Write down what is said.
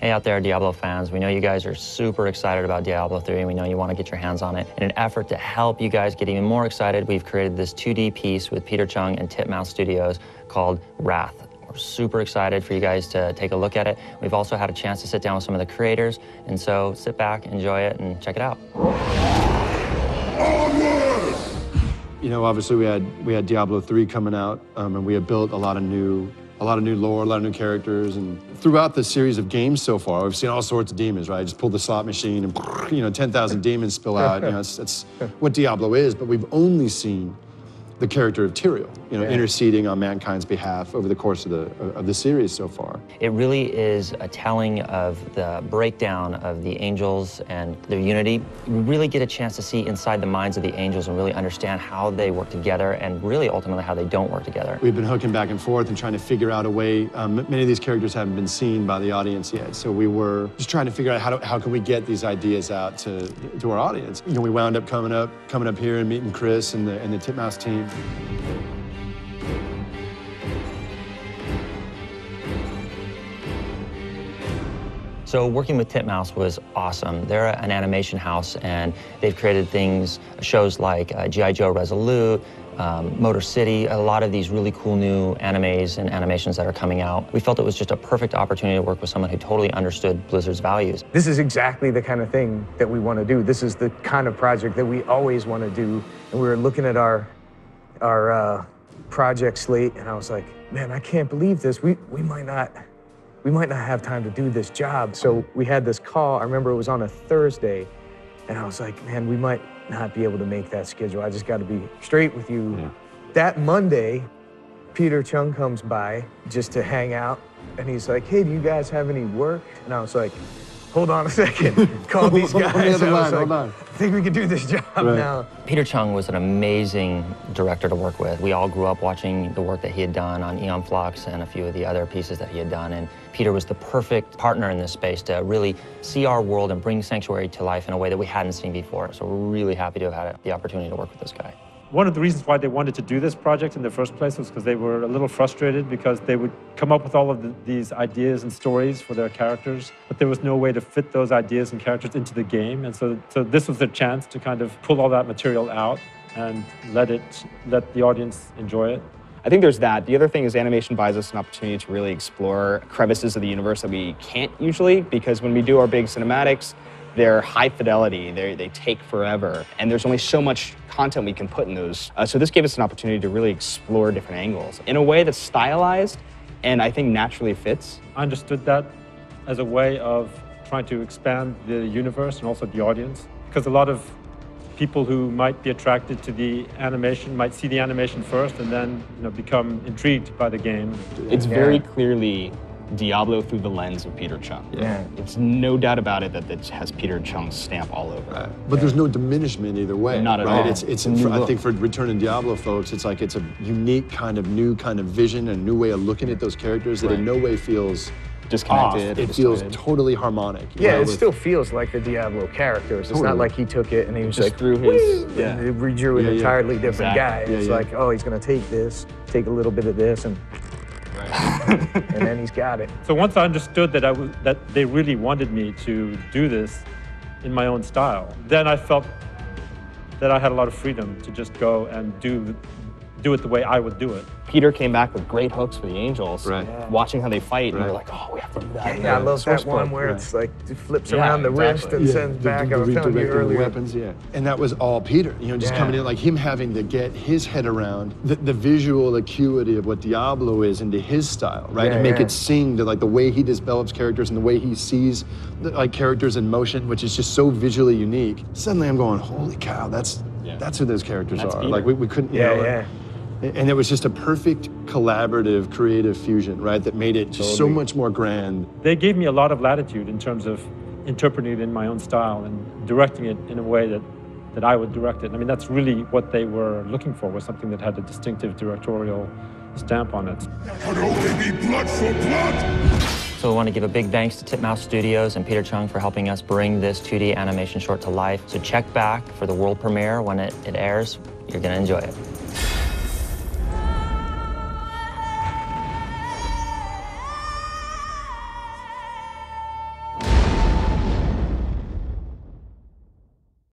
Hey out there, Diablo fans. We know you guys are super excited about Diablo 3, and we know you want to get your hands on it. In an effort to help you guys get even more excited, we've created this 2D piece with Peter Chung and Titmouse Studios called Wrath. We're super excited for you guys to take a look at it. We've also had a chance to sit down with some of the creators, and so sit back, enjoy it, and check it out. You know, obviously we had Diablo 3 coming out, and we had built a lot of new lore, a lot of new characters, and throughout the series of games so far, we've seen all sorts of demons, right? Just pull the slot machine and, you know, 10,000 demons spill out. You know, it's what Diablo is, but we've only seen the character of Tyrael, you know, interceding on mankind's behalf over the course of the series so far. It really is a telling of the breakdown of the angels and their unity. We really get a chance to see inside the minds of the angels and really understand how they work together and really ultimately how they don't work together. We've been hooking back and forth and trying to figure out a way. Many of these characters haven't been seen by the audience yet, so we were just trying to figure out how can we get these ideas out to our audience. You know, we wound up coming up here and meeting Chris and the Titmouse team. So working with Titmouse was awesome. They're an animation house, and they've created shows like G.I. Joe Resolute, Motor City, a lot of these really cool new animes and animations that are coming out. We felt it was just a perfect opportunity to work with someone who totally understood Blizzard's values. This is exactly the kind of thing that we want to do. This is the kind of project that we always want to do. And we were looking at our project slate, and I was like, man, I can't believe this. We might not have time to do this job. So we had this call. I remember it was on a Thursday, and I was like, man, we might not be able to make that schedule. I just got to be straight with you. Yeah. That Monday, Peter Chung comes by just to hang out, and he's like, hey, do you guys have any work? And I was like, hold on a second. Call these guys. I think we can do this job now. Peter Chung was an amazing director to work with. We all grew up watching the work that he had done on Aeon Flux and a few of the other pieces that he had done. And Peter was the perfect partner in this space to really see our world and bring Sanctuary to life in a way that we hadn't seen before. So we're really happy to have had the opportunity to work with this guy. One of the reasons why they wanted to do this project in the first place was because they were a little frustrated because they would come up with all of these ideas and stories for their characters, but there was no way to fit those ideas and characters into the game. And so this was their chance to kind of pull all that material out and let the audience enjoy it. I think there's that. The other thing is animation buys us an opportunity to really explore crevices of the universe that we can't usually, because when we do our big cinematics, they're high fidelity, they take forever, and there's only so much content we can put in those. So this gave us an opportunity to really explore different angles in a way that's stylized and I think naturally fits. I understood that as a way of trying to expand the universe and also the audience, because a lot of people who might be attracted to the animation might see the animation first and then become intrigued by the game. It's very clearly Diablo through the lens of Peter Chung. Yeah. It's no doubt about it that it has Peter Chung's stamp all over it. But there's no diminishment either way. Not at all. It's I think for Return to Diablo folks, it's like it's a unique new kind of vision, a new way of looking at those characters that in no way feels disconnected. It feels totally harmonic. Yeah, it still feels like the Diablo characters. It's not like he took it and he was just like, through his, and he redrew an entirely different guy. It's like, oh, he's gonna take a little bit of this, and and then he's got it. So once I understood that they really wanted me to do this in my own style, then I felt that I had a lot of freedom to just go and do it the way I would do it. Peter came back with great hooks for the angels. Watching how they fight, and you're like, oh, we have to do that. Yeah, I love that one where it's like it flips around the wrist and sends back. I was telling you earlier. Weapons, and that was all Peter. You know, just coming in, like him having to get his head around the visual acuity of what Diablo is into his style, right? And make it sing to like the way he develops characters and the way he sees like characters in motion, which is just so visually unique. Suddenly, I'm going, holy cow, that's who those characters are. Peter. Like we couldn't. And it was just a perfect collaborative, creative fusion, right? That made it just so much more grand. They gave me a lot of latitude in terms of interpreting it in my own style and directing it in a way that I would direct it. I mean, that's really what they were looking for, was something that had a distinctive directorial stamp on it. That could only be blood for blood! So I want to give a big thanks to Titmouse Studios and Peter Chung for helping us bring this 2D animation short to life. So check back for the world premiere when it airs. You're going to enjoy it.